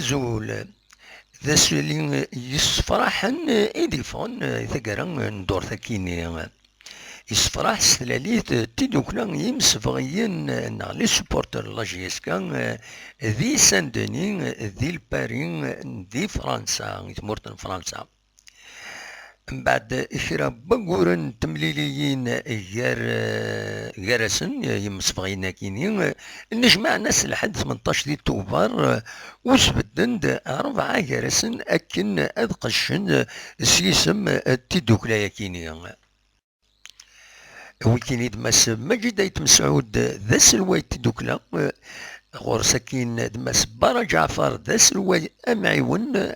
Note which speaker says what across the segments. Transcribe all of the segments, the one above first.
Speaker 1: Azul, ذا اللي يصفراحن إيديفون ثقرا ندور ثكيني يصفراح سلاليت تيدوكلا يمسفغيين لي سبورتر لاجيسكا ذي سان دوني ذي البارين ذي فرنسا تمورتن فرنسا. من بعد كرا بقورن تمليليين غارسن يمسفغينا كيني نجمع ناس لحد 18 دي توفر وسبدن 4 غارسن أكن أدقشن سيسم تيدوكلايا كيني ويكيني دماس مجد يتمسعود ذا سلوى تيدوكلا غورساكين دماس بارا جعفر ذا سلوى أمعيون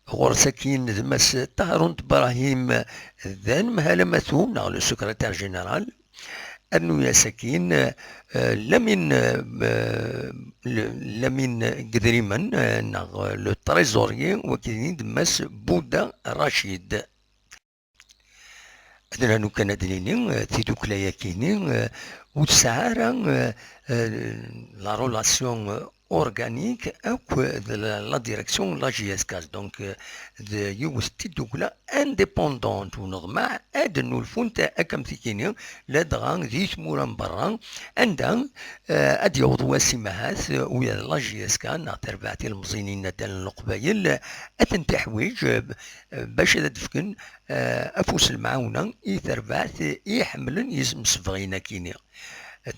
Speaker 1: غورساكين دماس طهرونت إبراهيم ذان مهالمثوم ناغ لو سكرتير جينيرال أنو ياساكين لمن قدريمن ناغ لو تريزوريي وكيني دماس بودا رشيد أدنا نو كان دليني تيدوكلايا كيني وتسعارا لا رولاسيون organique ou de la direction de la GSCAS. Donc, de Yougostie indépendante ou normale, et de nous le font à Kamtikini, le drang, dit Mouram Barang, et d'un, à dire au doigt Simahat, où il y a la GSCAS, n'a tervaté le mzinin dans le Qbayil, et un tahouij, bachad dfkin, afous le maounan, y tervat, y hamlin, yism svrina kini.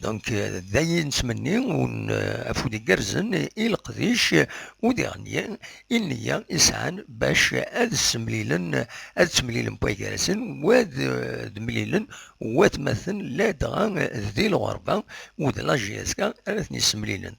Speaker 1: دونك ذاي نسمني افودي قرزن القديش وديغنيا إنيا إسعان باش هاد السمليلن بويكارسن واد مليلن واد مثل لا دغا ذي الغربة ود لا جياسكا رثني سمليلن